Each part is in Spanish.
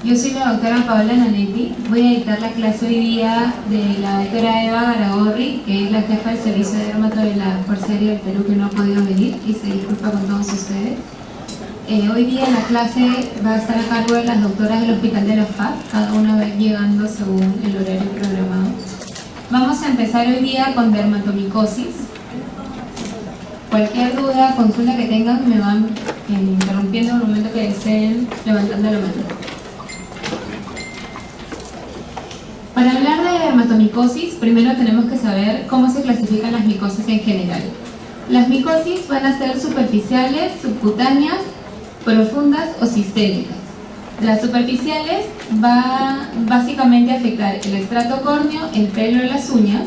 Yo soy la doctora Paola Nanetti. Voy a dictar la clase hoy día de la doctora Eva Garagorri, que es la jefa del servicio de dermato de la Fuerza Aérea del Perú, que no ha podido venir y se disculpa con todos ustedes. Hoy día la clase va a estar a cargo de las doctoras del Hospital de los FAP, cada una va llegando según el horario programado. Vamos a empezar hoy día con dermatomicosis. Cualquier duda, consulta que tengan, me van interrumpiendo en el momento que deseen, levantando la mano. Para hablar de dermatomicosis, primero tenemos que saber cómo se clasifican las micosis en general. Las micosis van a ser superficiales, subcutáneas, profundas o sistémicas. Las superficiales va básicamente a afectar el estrato córneo, el pelo de las uñas,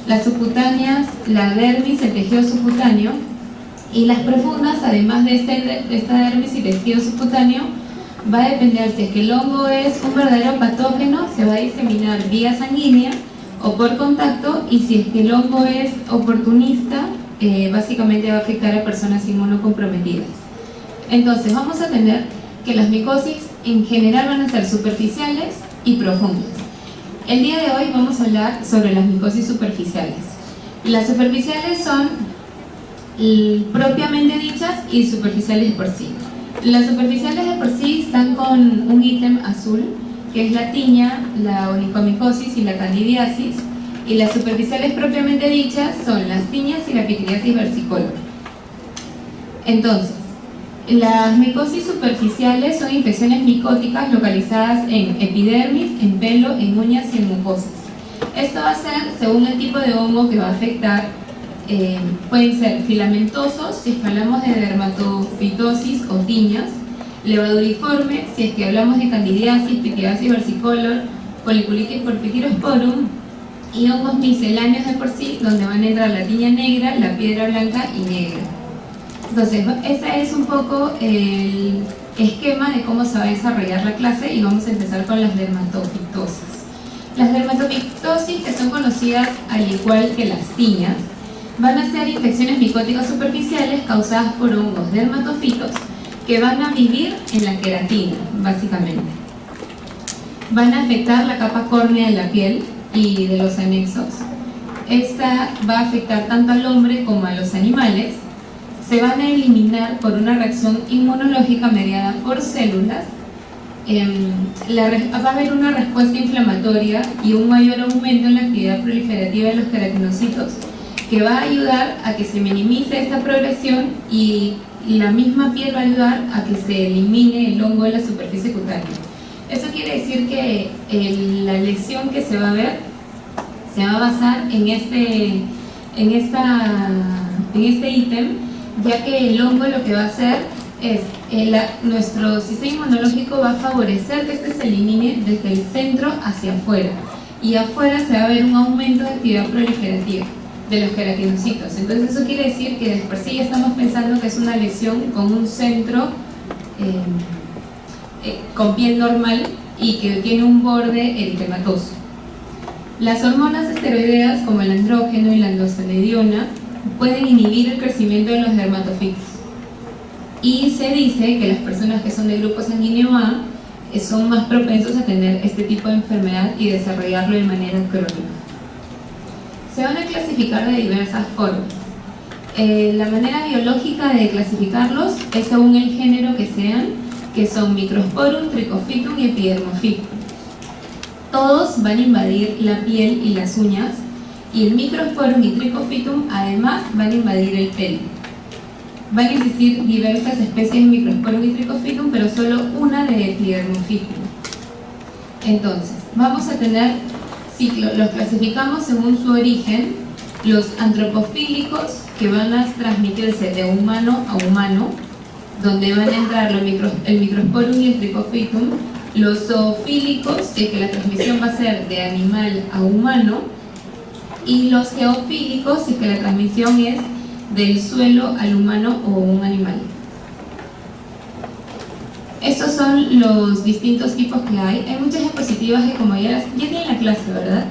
las subcutáneas, la dermis, el tejido subcutáneo, y las profundas, además de esta dermis y tejido subcutáneo, va a depender si es que el hongo es un verdadero patógeno, se va a diseminar vía sanguínea o por contacto, y si es que el hongo es oportunista, básicamente va a afectar a personas inmunocomprometidas. Entonces vamos a tener que las micosis en general van a ser superficiales y profundas. El día de hoy vamos a hablar sobre las micosis superficiales. Las superficiales son propiamente dichas y superficiales por sí. Las superficiales de por sí están con un ítem azul, que es la tiña, la onicomicosis y la candidiasis, y las superficiales propiamente dichas son las tiñas y la pityriasis versicolor. Entonces, las micosis superficiales son infecciones micóticas localizadas en epidermis, en pelo, en uñas y en mucosas. Esto va a ser según el tipo de hongo que va a afectar. Pueden ser filamentosos, si es que hablamos de dermatofitosis o tiñas, levaduriforme, si es que hablamos de candidiasis, pityriasis versicolor, foliculitis por Pityrosporum, y hongos misceláneos de por sí, donde van a entrar la tiña negra, la piedra blanca y negra. Entonces, ese es un poco el esquema de cómo se va a desarrollar la clase, y vamos a empezar con las dermatofitosis. Las dermatofitosis, que son conocidas al igual que las tiñas, van a ser infecciones micóticas superficiales causadas por hongos dermatofitos que van a vivir en la queratina, básicamente. Van a afectar la capa córnea de la piel y de los anexos. Esta va a afectar tanto al hombre como a los animales. Se van a eliminar por una reacción inmunológica mediada por células. Va a haber una respuesta inflamatoria y un mayor aumento en la actividad proliferativa de los queratinocitos, que va a ayudar a que se minimice esta progresión, y la misma piel va a ayudar a que se elimine el hongo de la superficie cutánea. Eso quiere decir que la lesión que se va a ver se va a basar en este ítem, ya que el hongo lo que va a hacer es, nuestro sistema inmunológico va a favorecer que este se elimine desde el centro hacia afuera, y afuera se va a ver un aumento de actividad proliferativa de los queratinocitos. Entonces eso quiere decir que de por sí ya estamos pensando que es una lesión con un centro con piel normal y que tiene un borde eritematoso. Las hormonas esteroideas como el andrógeno y la androstenediona pueden inhibir el crecimiento de los dermatofitos, y se dice que las personas que son de grupo sanguíneo A son más propensos a tener este tipo de enfermedad y desarrollarlo de manera crónica. Se van a clasificar de diversas formas. La manera biológica de clasificarlos es según el género que sean, que son Microsporum, Trichophytum y Epidermophytum. Todos van a invadir la piel y las uñas, y el Microsporum y Trichophytum además van a invadir el pelo. Van a existir diversas especies de Microsporum y Trichophytum, pero solo una de Epidermophytum. Entonces, vamos a tener, si los clasificamos según su origen, los antropofílicos, que van a transmitirse de humano a humano, donde van a entrar el Microsporum y el Trichophytum. Los zoofílicos, que la transmisión va a ser de animal a humano, y los geofílicos, que la transmisión es del suelo al humano o un animal. Estos son los distintos tipos que hay. Hay muchas diapositivas que, como ya tienen la clase, ¿verdad?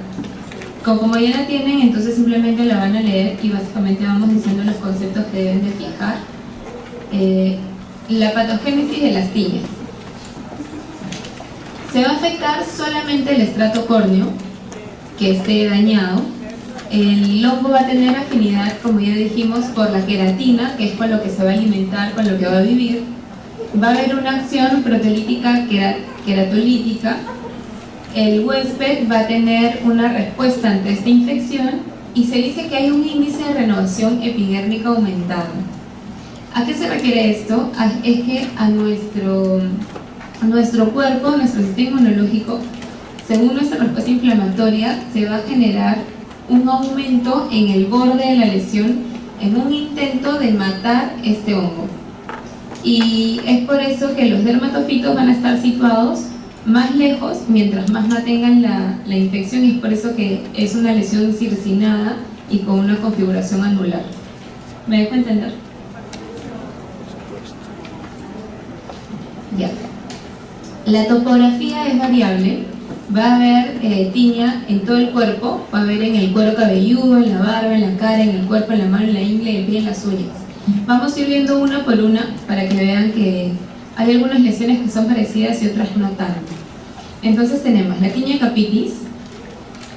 Como ya la tienen, entonces simplemente la van a leer y básicamente vamos diciendo los conceptos que deben de fijar. La patogénesis de las tiñas. Se va a afectar solamente el estrato córneo que esté dañado. El hongo va a tener afinidad, como ya dijimos, por la queratina, que es con lo que se va a alimentar, con lo que va a vivir. Va a haber una acción proteolítica queratolítica. El huésped va a tener una respuesta ante esta infección y se dice que hay un índice de renovación epidérmica aumentado. ¿A qué se refiere esto? Es que a nuestro cuerpo, nuestro sistema inmunológico, según nuestra respuesta inflamatoria, se va a generar un aumento en el borde de la lesión en un intento de matar este hongo. Y es por eso que los dermatofitos van a estar situados más lejos mientras más mantengan la infección, y es por eso que es una lesión circinada y con una configuración anular. ¿Me dejo entender? Ya. La topografía es variable. Va a haber tiña en todo el cuerpo, va a haber en el cuero cabelludo, en la barba, en la cara, en el cuerpo, en la mano, en la ingle, en el pie, en las uñas. Vamos a ir viendo una por una para que vean que hay algunas lesiones que son parecidas y otras no tanto. Entonces tenemos la tiña capitis,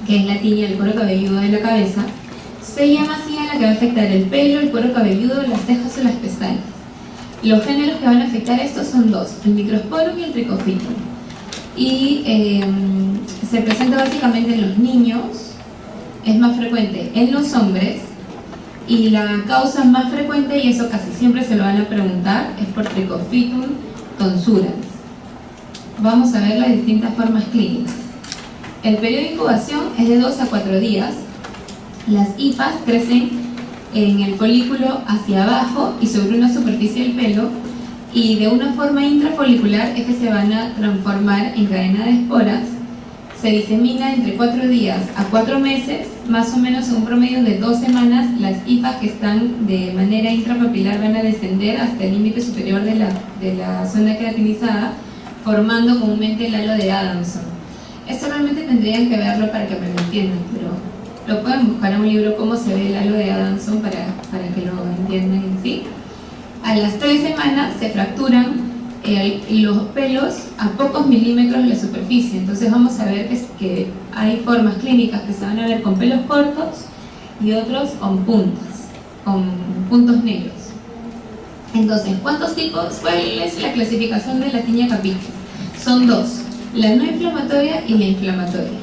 que es la tiña del cuero cabelludo de la cabeza. Se llama así a la que va a afectar el pelo, el cuero cabelludo, las cejas o las pestañas. Los géneros que van a afectar estos son dos, el microsporum y el tricofitum. Y se presenta básicamente en los niños, es más frecuente en los hombres, y la causa más frecuente, y eso casi siempre se lo van a preguntar, es por Trichofitum tonsurans. Vamos a ver las distintas formas clínicas. El periodo de incubación es de 2 a 4 días. Las hipas crecen en el folículo hacia abajo y sobre una superficie del pelo, y de una forma intrafolicular es que se van a transformar en cadena de esporas. Se disemina entre 4 días a 4 meses, más o menos en un promedio de 2 semanas. Las hipas que están de manera intrapapilar van a descender hasta el límite superior de la zona queratinizada, formando comúnmente el halo de Adamson. Esto realmente tendrían que verlo para que me lo entiendan, pero lo pueden buscar en un libro cómo se ve el halo de Adamson para que lo entiendan en sí. A las 3 semanas se fracturan los pelos a pocos milímetros de la superficie. Entonces vamos a ver que hay formas clínicas que se van a ver con pelos cortos y otros con puntos negros. Entonces, ¿cuántos tipos? ¿Cuál es la clasificación de la tiña capitis? Son dos, la no inflamatoria y la inflamatoria.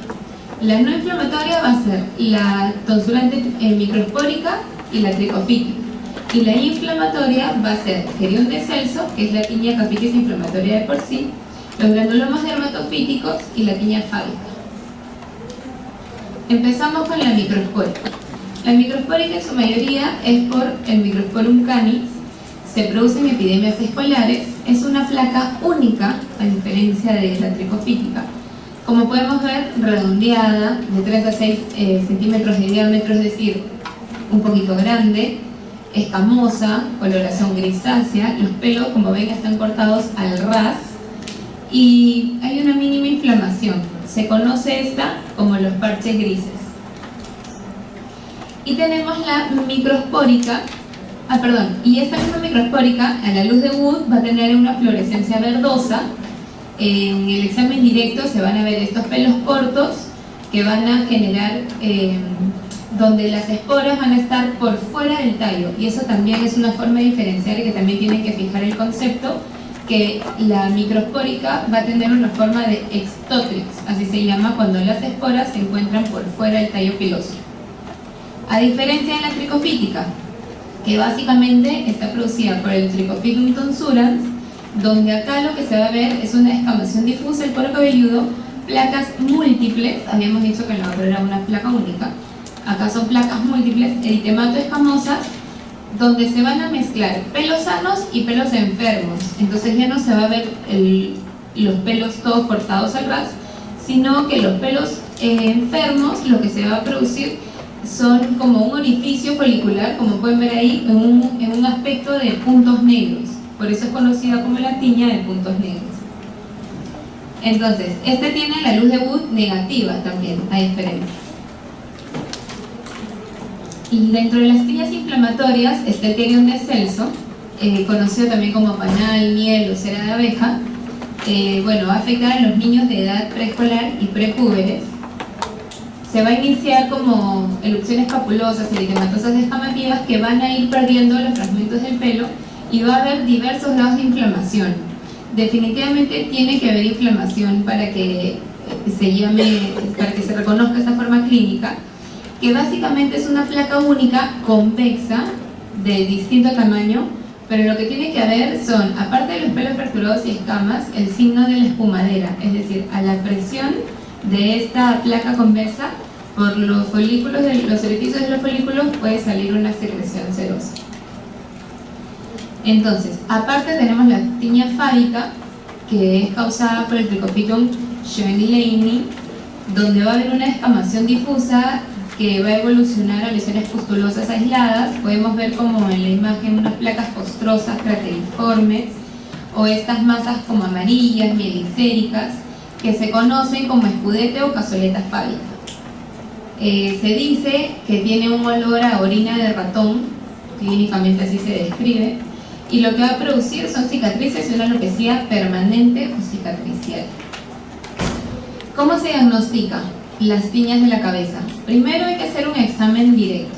La no inflamatoria va a ser la tonsurante microspórica y la tricofitum. Y la inflamatoria va a ser Gerión de Celso, que es la tiña capitis inflamatoria de por sí, los granulomas dermatofíticos y la tiña fábica. Empezamos con la microspórica. La microspórica en su mayoría es por el Microsporum canis, se produce en epidemias escolares, es una placa única a diferencia de la tricofítica. Como podemos ver, redondeada, de 3 a 6 centímetros de diámetro, es decir, un poquito grande, escamosa, coloración grisácea, los pelos, como ven, están cortados al ras y hay una mínima inflamación. Se conoce esta como los parches grises. Y tenemos la microspórica, y esta misma microspórica, a la luz de Wood, va a tener una fluorescencia verdosa. En el examen directo se van a ver estos pelos cortos que van a generar donde las esporas van a estar por fuera del tallo, y eso también es una forma de diferenciar y que también tienen que fijar el concepto, que la microspórica va a tener una forma de extotrix, así se llama cuando las esporas se encuentran por fuera del tallo piloso. A diferencia de la tricofítica, que básicamente está producida por el Trichofitum tonsurans, donde acá lo que se va a ver es una escamación difusa del cuero cabelludo, placas múltiples, habíamos dicho que la otra era una placa única. Acá son placas múltiples, eritemato-escamosas, donde se van a mezclar pelos sanos y pelos enfermos. Entonces ya no se va a ver los pelos todos cortados al ras, sino que los pelos enfermos, lo que se va a producir son como un orificio folicular, como pueden ver ahí, en un aspecto de puntos negros. Por eso es conocida como la tiña de puntos negros. Entonces, este tiene la luz de Wood negativa también, a diferencia. Y dentro de las tiñas inflamatorias está el Gerión de Celso, conocido también como panal, miel o cera de abeja, bueno, va a afectar a los niños de edad preescolar y prepúberes. Se va a iniciar como erupciones papulosas y eritematosas descamativas que van a ir perdiendo los fragmentos del pelo y va a haber diversos grados de inflamación. Definitivamente tiene que haber inflamación para que se reconozca esta forma clínica, que básicamente es una placa única convexa de distinto tamaño, pero lo que tiene que haber son, aparte de los pelos fracturados y escamas, el signo de la espumadera, es decir, a la presión de esta placa convexa por los folículos, los orificios de los folículos puede salir una secreción serosa. Entonces, aparte tenemos la tiña fábica, que es causada por el Trichophyton schwenleini, donde va a haber una descamación difusa que va a evolucionar a lesiones pustulosas aisladas. Podemos ver como en la imagen unas placas costrosas, crateriformes, o estas masas como amarillas, mielicéricas, que se conocen como escudete o cazoleta fábica. Se dice que tiene un olor a orina de ratón, clínicamente así se describe, y lo que va a producir son cicatrices y una alopecia permanente o cicatricial. ¿Cómo se diagnostica las tiñas de la cabeza? Primero hay que hacer un examen directo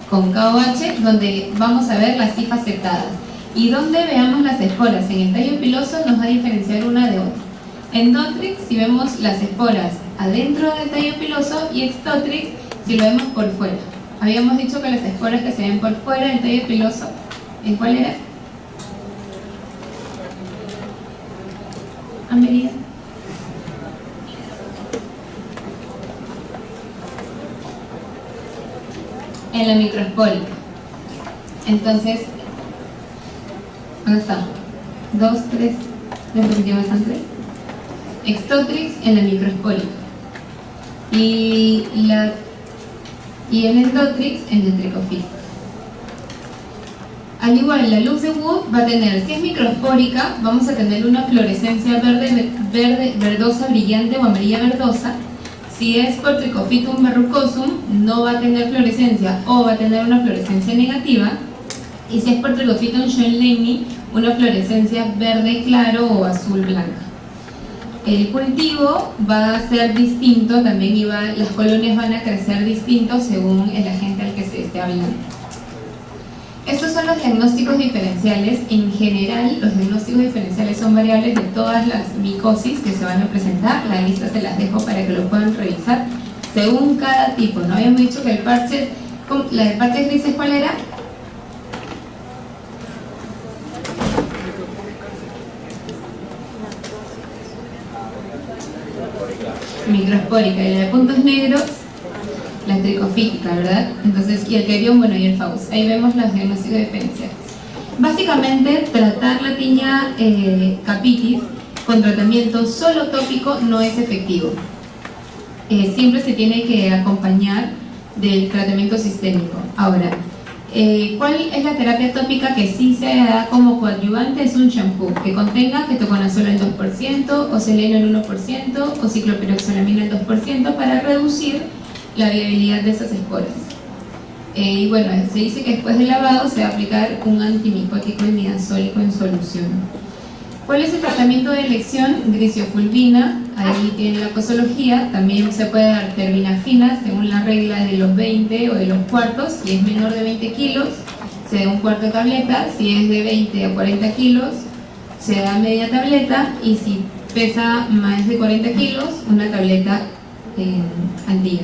con KOH, donde vamos a ver las cifras aceptadas, y donde veamos las esporas en el tallo piloso nos va a diferenciar una de otra. Endotrix, si vemos las esporas adentro del tallo piloso, y Extotrix si lo vemos por fuera. Habíamos dicho que las esporas que se ven por fuera del tallo piloso, ¿en cuál era? Amberida. En la microespórica. Entonces, ¿dónde está? 2, 3, repetitivas antes. Extotrix en la microespórica. Y el Endotrix en el Trichophyton. Al igual, la luz de Wood va a tener, si es microespórica, vamos a tener una fluorescencia verde verdosa brillante o amarilla verdosa. Si es por Trichophyton verrucosum, no va a tener fluorescencia o va a tener una fluorescencia negativa. Y si es por Trichophyton schwenleini, una fluorescencia verde claro o azul blanca. El cultivo va a ser distinto también y las colonias van a crecer distintos según el agente al que se esté hablando. Estos son los diagnósticos diferenciales. En general, los diagnósticos diferenciales son variables de todas las micosis que se van a presentar. La lista se las dejo para que lo puedan revisar según cada tipo, ¿no? Habíamos dicho que la de parches grises, ¿cuál era? Microespórica, y la de puntos negros, la tricofítica, ¿verdad? Entonces, y el querión, bueno, y el faus. Ahí vemos los diagnósticos diferenciales. Básicamente, tratar la tiña capitis con tratamiento solo tópico no es efectivo. Siempre se tiene que acompañar del tratamiento sistémico. Ahora, ¿cuál es la terapia tópica que sí se da como coadyuvante? Es un shampoo que contenga ketoconazol al 2%, o seleno al 1%, o ciclopiroxalamina al 2% para reducir la viabilidad de esas esporas. Y bueno, se dice que después del lavado se va a aplicar un antimicótico imidazólico en solución. ¿Cuál es el tratamiento de elección? Grisiofulvina, ahí tiene la posología. También se puede dar terbinafina según la regla de los 20 o de los cuartos. Si es menor de 20 kilos, se da un cuarto de tableta. Si es de 20 a 40 kilos, se da media tableta. Y si pesa más de 40 kilos, una tableta al día.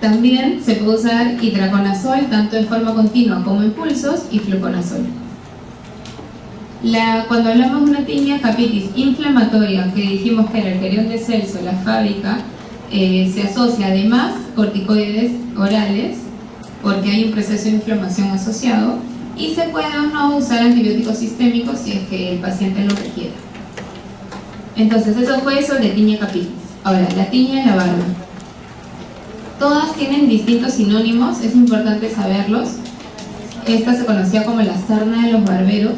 También se puede usar itraconazol, tanto en forma continua como en pulsos, y fluconazol. Cuando hablamos de una tiña capitis inflamatoria, que dijimos que era el querión de Celso, la fábrica, se asocia además corticoides orales, porque hay un proceso de inflamación asociado, y se puede o no usar antibióticos sistémicos si es que el paciente lo requiere. Entonces, eso fue sobre tiña capitis. Ahora, la tiña en la barba. Todas tienen distintos sinónimos, es importante saberlos. Esta se conocía como la sarna de los barberos.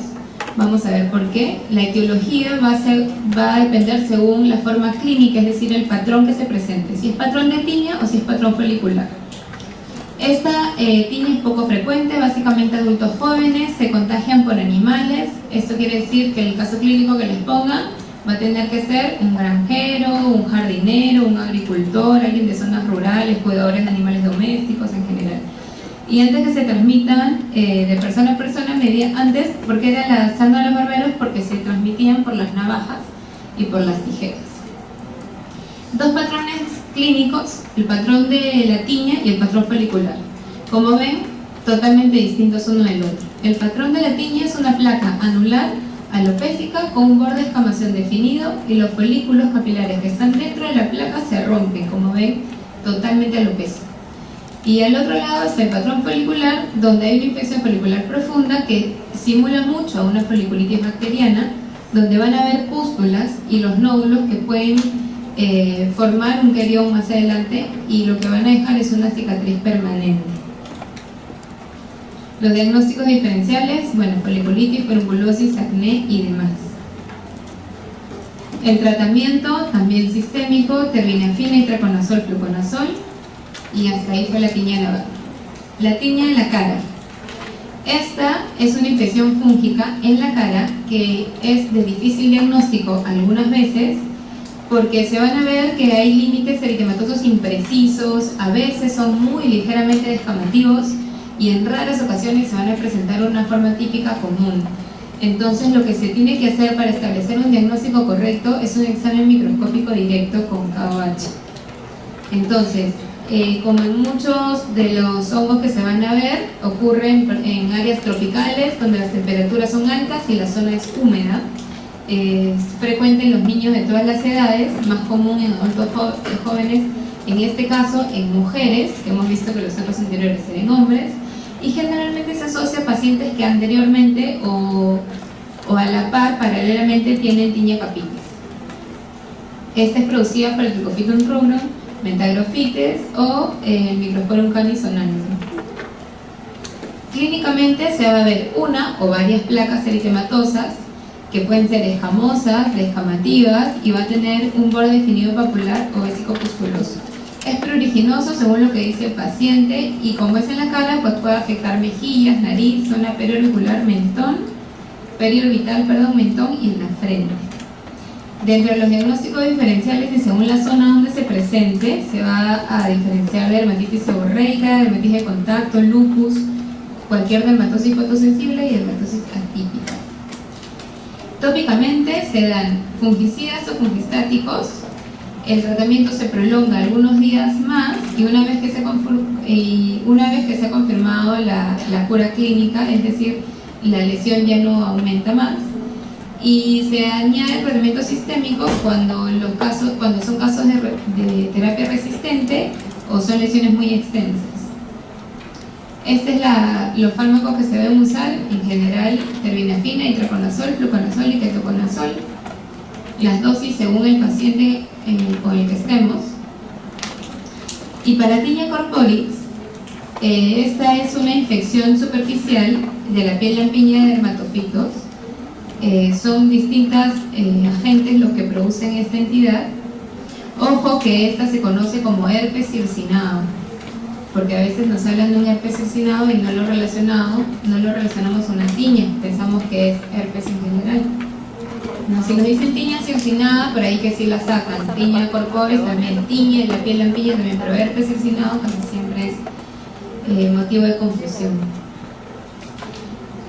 Vamos a ver por qué. La etiología va a depender según la forma clínica, es decir, el patrón que se presente. Si es patrón de tiña o si es patrón folicular. Esta tiña es poco frecuente, básicamente adultos jóvenes, se contagian por animales. Esto quiere decir que el caso clínico que les pongan va a tener que ser un granjero, un jardinero, un agricultor, alguien de zonas rurales, cuidadores de animales domésticos en general. Y antes que se transmitan de persona a persona, antes, porque era la sarna de los barberos, porque se transmitían por las navajas y por las tijeras. Dos patrones clínicos, el patrón de la tiña y el patrón folicular. Como ven, totalmente distintos uno del otro. El patrón de la tiña es una placa anular alopécica con un borde de escamación definido y los folículos capilares que están dentro de la placa se rompen, como ven, totalmente alopécico. Y al otro lado está el patrón folicular, donde hay una infección folicular profunda que simula mucho a una foliculitis bacteriana, donde van a haber pústulas y los nódulos que pueden formar un querión más adelante, y lo que van a dejar es una cicatriz permanente. Los diagnósticos diferenciales, bueno, foliculitis, peduculosis, acné y demás. El tratamiento también sistémico, terbinafina, itraconazol, fluconazol, y hasta ahí fue la tiña naval. La tiña en la cara. Esta es una infección fúngica en la cara que es de difícil diagnóstico algunas veces, porque se van a ver que hay límites eritematosos imprecisos, a veces son muy ligeramente descamativos y en raras ocasiones se van a presentar una forma típica común. Entonces lo que se tiene que hacer para establecer un diagnóstico correcto es un examen microscópico directo con KOH. Entonces, como en muchos de los hongos que se van a ver, ocurren en áreas tropicales donde las temperaturas son altas y la zona es húmeda. Es frecuente en los niños de todas las edades, más común en adultos jóvenes, en este caso en mujeres, que hemos visto que los ojos anteriores eran hombres, y generalmente se asocia a pacientes que anteriormente o a la par, paralelamente, tienen tiña capitis. Esta es producida por el Trichophyton rubrum, Mentagrophytes o el Microsporum canis sonalis. Clínicamente se va a ver una o varias placas eritematosas que pueden ser escamosas, descamativas, y va a tener un borde definido papular o vesicopusculoso. Es pruriginoso según lo que dice el paciente, y como es en la cara, pues puede afectar mejillas, nariz, zona periorbital, mentón y en la frente. Dentro de los diagnósticos diferenciales y según la zona donde se presente, se va a diferenciar dermatitis seborreica, dermatitis de contacto, lupus, cualquier dermatosis fotosensible y dermatosis atípica. Tópicamente se dan fungicidas o fungistáticos. El tratamiento se prolonga algunos días más y una vez que se ha confirmado la cura clínica, es decir, la lesión ya no aumenta más, y se añade el tratamiento sistémico cuando son casos de terapia resistente o son lesiones muy extensas. Este es los fármacos que se deben usar en general: terbinafina, itraconazol, fluconazol y ketoconazol. Las dosis según el paciente con el que estemos. Y para tiña corporis, esta es una infección superficial de la piel lampiña de dermatofitos. Son distintas agentes los que producen esta entidad. Ojo que esta se conoce como herpes circinado, porque a veces nos hablan de un herpes circinado y no lo relacionamos con una tiña, pensamos que es herpes en general. No, si nos dicen tiña circinada, por ahí que sí la sacan. Tiña corporis también, tiña de la piel lampiña también, pero herpes circinado casi siempre es motivo de confusión.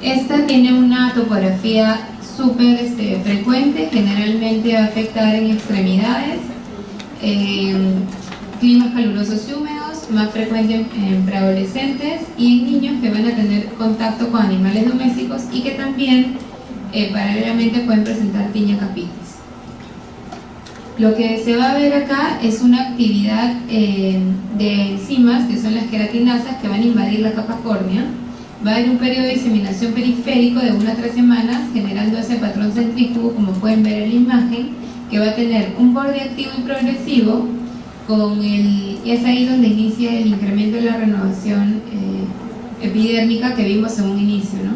Esta tiene una topografía súper frecuente, generalmente va a afectar en extremidades, climas calurosos y húmedos, más frecuente en preadolescentes y en niños que van a tener contacto con animales domésticos y que también paralelamente pueden presentar tiña capitis. Lo que se va a ver acá es una actividad de enzimas, que son las queratinasas, que van a invadir la capa córnea. Va a haber un periodo de diseminación periférico de 1 a 3 semanas, generando ese patrón centrífugo, como pueden ver en la imagen, que va a tener un borde activo y progresivo, y es ahí donde inicia el incremento de la renovación epidérmica que vimos en un inicio, ¿no?,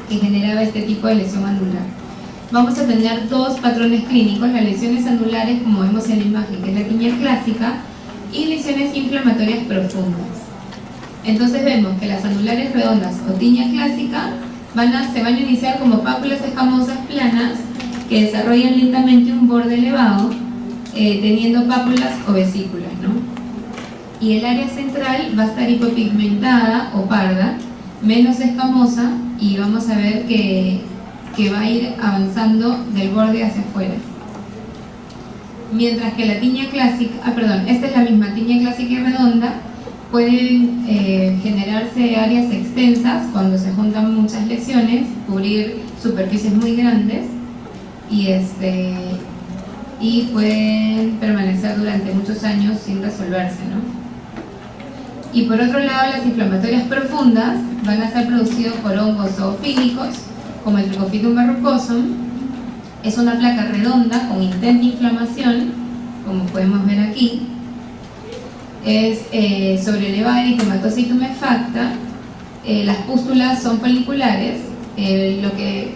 que generaba este tipo de lesión anular. Vamos a tener dos patrones clínicos: las lesiones anulares, como vemos en la imagen, que es la tiña clásica, y lesiones inflamatorias profundas. Entonces vemos que las anulares redondas o tiña clásica se van a iniciar como pápulas escamosas planas que desarrollan lentamente un borde elevado, teniendo pápulas o vesículas, ¿no? Y el área central va a estar hipopigmentada o parda, menos escamosa, y vamos a ver que va a ir avanzando del borde hacia afuera. Mientras que la tiña clásica, esta es la misma tiña clásica y redonda, pueden generarse áreas extensas cuando se juntan muchas lesiones, cubrir superficies muy grandes y pueden permanecer durante muchos años sin resolverse, ¿no? Y por otro lado, las inflamatorias profundas van a ser producidas por hongos zoofílicos, como el Trichophytum verrucosum. Es una placa redonda con intensa inflamación, como podemos ver aquí. Es sobrelevada, eritematosa y tumefacta. Las pústulas son foliculares.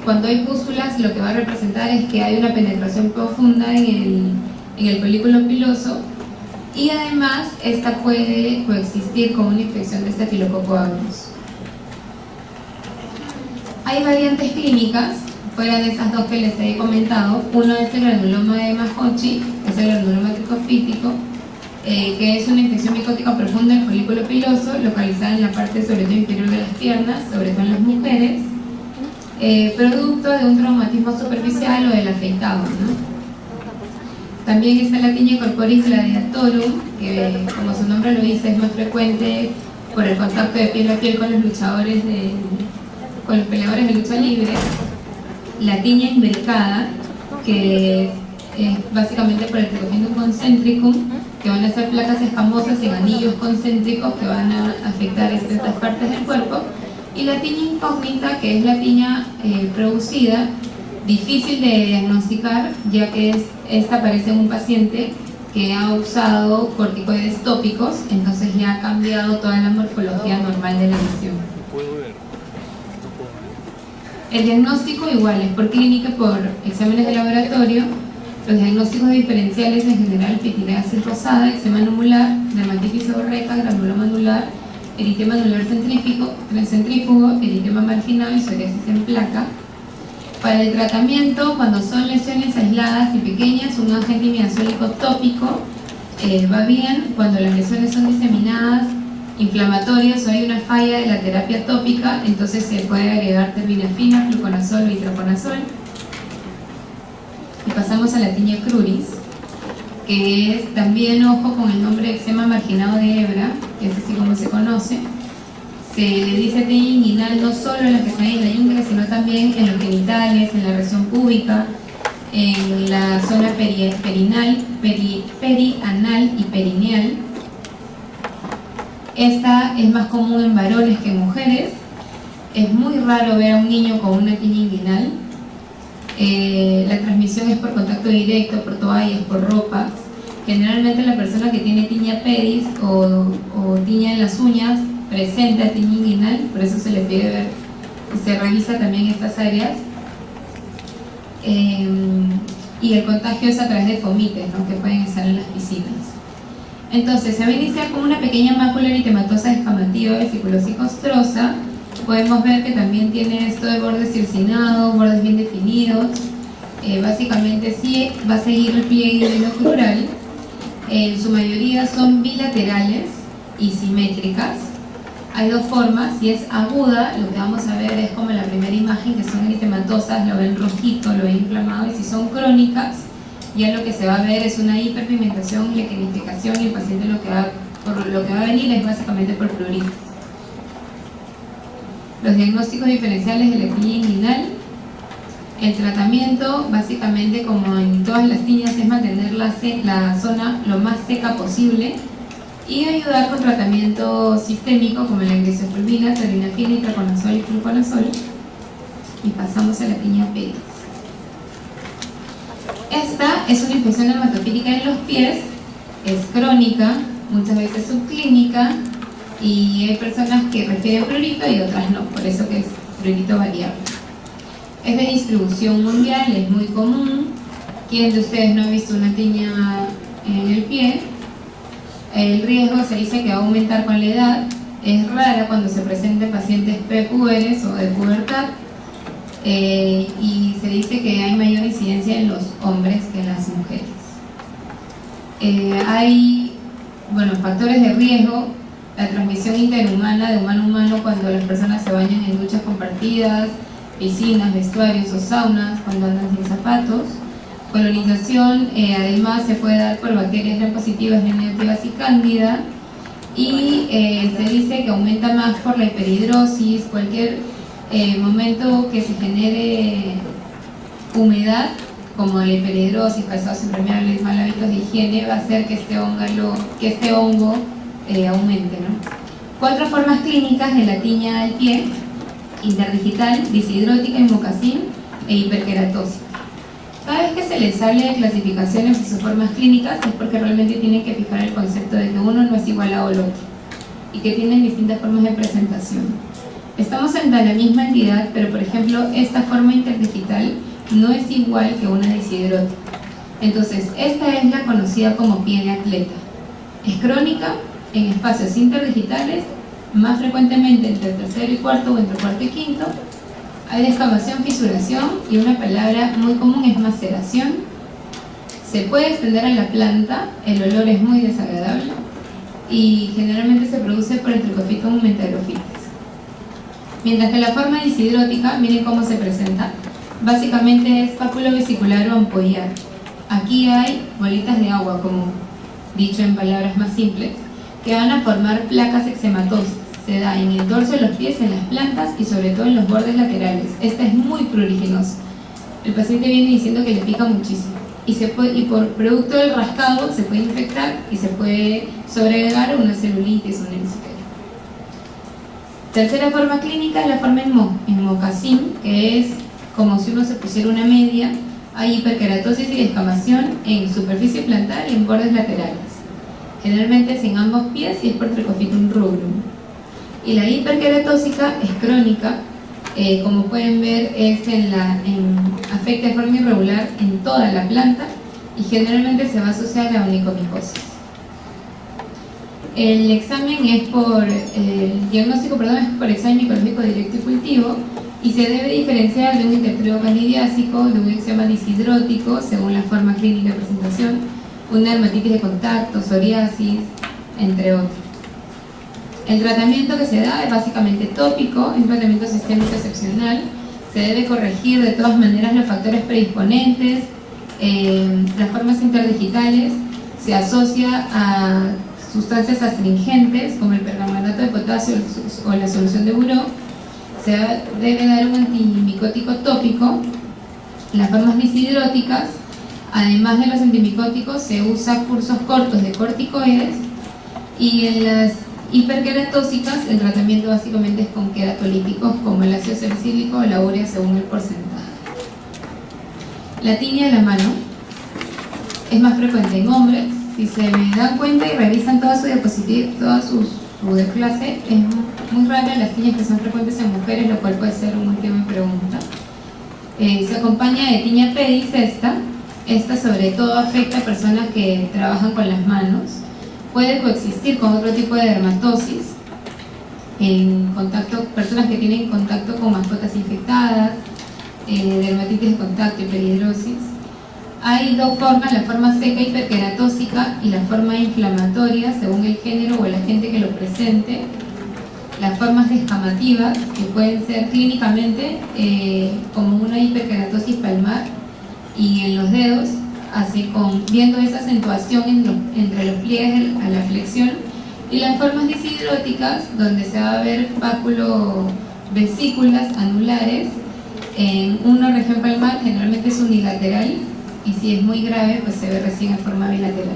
Cuando hay pústulas, lo que va a representar es que hay una penetración profunda en el folículo piloso, y además esta puede coexistir con una infección de Staphylococcus aureus. Hay variantes clínicas fuera de esas dos que les he comentado. Uno es el granuloma de Mahochi, es el granuloma tricofítico, que es una infección micótica profunda del folículo piloso, localizada en la parte sobre todo inferior de las piernas, sobre todo en las mujeres, producto de un traumatismo superficial o del afeitado, ¿no? También está la tiña corporis gladiatorum, que como su nombre lo dice es más frecuente por el contacto de piel a piel con los luchadores, con los peleadores de lucha libre. La tiña imbricada, que es básicamente por el Trichophytum concentricum, que van a ser placas escamosas en anillos concéntricos que van a afectar estas partes del cuerpo. Y la tiña incógnita, que es la tiña producida, difícil de diagnosticar, ya que esta aparece en un paciente que ha usado corticoides tópicos, entonces ya ha cambiado toda la morfología normal de la lesión. El diagnóstico igual es por clínica, por exámenes de laboratorio. Los diagnósticos diferenciales en general: pitiliasis rosada, eczema anular, dermatitis seborreica, granuloma anular, eritema anular centrífugo, eritema marginado y psoriasis en placa. Para el tratamiento, cuando son lesiones aisladas y pequeñas, un agente imidazólico tópico va bien. Cuando las lesiones son diseminadas, inflamatorias o hay una falla de la terapia tópica, entonces se puede agregar terbinafina, fluconazol o itraconazol. Y pasamos a la tiña cruris, que es también, ojo con el nombre de eczema marginado de hebra, que es así como se conoce. Se le dice tiña inguinal no solo en las que están en la ingle, sino también en los genitales, en la región púbica, en la zona perianal y perineal. Esta es más común en varones que en mujeres. Es muy raro ver a un niño con una tiña inguinal. La transmisión es por contacto directo, por toallas, por ropas. Generalmente la persona que tiene tiña pedis o tiña en las uñas presenta tiña inguinal, por eso se le pide ver, se revisa también estas áreas. Y el contagio es a través de fomites, ¿no?, que pueden estar en las piscinas. Entonces se va a iniciar con una pequeña mácula eritematosa descamativa, vesiculosa y costrosa. Podemos ver que también tiene esto de bordes circinados, bordes bien definidos. Básicamente sí va a seguir el pliegue venocrural. En su mayoría son bilaterales y simétricas. Hay dos formas: si es aguda, lo que vamos a ver es como la primera imagen, que son eritematosas, lo ven rojito, lo ven inflamado. Y si son crónicas, ya lo que se va a ver es una hiperpigmentación y eclinificación, y el paciente lo que va a venir es básicamente por prurito. Los diagnósticos diferenciales de la tiña inguinal. El tratamiento, básicamente como en todas las tiñas, es mantener la zona lo más seca posible y ayudar con tratamiento sistémico como la grisofulvina, terbinafina, itraconazol y fluconazol. Y pasamos a la tiña pedis. Esta es una infección dermatofílica en los pies, es crónica, muchas veces subclínica, y hay personas que refieren prurito y otras no, por eso que es prurito variable. Es de distribución mundial, es muy común. ¿Quién de ustedes no ha visto una tiña en el pie? El riesgo se dice que va a aumentar con la edad. Es rara cuando se presenta en pacientes prepuberes o de pubertad, y se dice que hay mayor incidencia en los hombres que en las mujeres. Hay factores de riesgo: la transmisión interhumana de humano a humano cuando las personas se bañan en duchas compartidas, piscinas, vestuarios o saunas, cuando andan sin zapatos. Colonización, además se puede dar por bacterias gram positivas, gram negativas y cándida. Y se dice que aumenta más por la hiperhidrosis. Cualquier momento que se genere humedad, como la hiperhidrosis, calzados impermeables, mal hábitos de higiene, va a hacer que este hongo aumente, ¿no? 4 formas clínicas de la tiña del pie: interdigital, deshidrótica, mocasín e hiperkeratosis. Cada vez que se les hable de clasificaciones y sus formas clínicas es porque realmente tienen que fijar el concepto de que uno no es igual al otro y que tienen distintas formas de presentación. Estamos ante la misma entidad, pero por ejemplo esta forma interdigital no es igual que una deshidrótica. Entonces esta es la conocida como pie de atleta. Es crónica en espacios interdigitales, más frecuentemente entre el tercero y cuarto o entre el cuarto y quinto. Hay descamación, fisuración, y una palabra muy común es maceración. Se puede extender a la planta, el olor es muy desagradable y generalmente se produce por el Trichophyton mentagrophytes. Mientras que la forma deshidrótica, miren cómo se presenta. Básicamente es pápulo vesicular o ampollar. Aquí hay bolitas de agua, como dicho en palabras más simples, que van a formar placas eczematosas. Se da en el dorso de los pies, en las plantas y sobre todo en los bordes laterales. Esta es muy pruriginosa. El paciente viene diciendo que le pica muchísimo y por producto del rascado se puede infectar y se puede sobreagregar una celulitis o una encefalitis. Tercera forma clínica es la forma en mocasín, que es como si uno se pusiera una media. Hay hiperkeratosis y descamación en superficie plantar y en bordes laterales. Generalmente es en ambos pies y es por Trichophyton rubrum. Y la hiperkeratósica es crónica, como pueden ver afecta de forma irregular en toda la planta y generalmente se va a asociar a la onicomicosis. El diagnóstico es por examen microscópico directo y cultivo, y se debe diferenciar de un intertrigo candidiásico, de un eczema deshidrótico según la forma clínica de presentación, una dermatitis de contacto, psoriasis, entre otros. El tratamiento que se da es básicamente tópico, es un tratamiento sistémico excepcional. Se debe corregir de todas maneras los factores predisponentes. Las formas interdigitales se asocia a sustancias astringentes como el permanganato de potasio o la solución de buró. Se debe dar un antimicótico tópico. Las formas deshidróticas, además de los antimicóticos, se usa cursos cortos de corticoides, y en las hiperkeratósicas el tratamiento básicamente es con queratolíticos como el ácido salicílico o la urea según el porcentaje. La tiña de la mano es más frecuente en hombres. Si se me dan cuenta y revisan toda su diapositiva, toda su clase, es muy rara las tiñas que son frecuentes en mujeres, lo cual puede ser un tema de pregunta. Se acompaña de tiña pedis. Esta sobre todo afecta a personas que trabajan con las manos. Puede coexistir con otro tipo de dermatosis, personas que tienen contacto con mascotas infectadas, dermatitis de contacto y hiperhidrosis. Hay 2 formas: la forma seca hiperkeratósica y la forma inflamatoria, según el género o el agente que lo presente. Las formas descamativas, que pueden ser clínicamente como una hiperkeratosis palmar y en los dedos, así viendo esa acentuación entre los pliegues a la flexión. Y las formas deshidróticas, donde se va a ver vesículas anulares en una región palmar, generalmente es unilateral, y si es muy grave pues se ve recién en forma bilateral.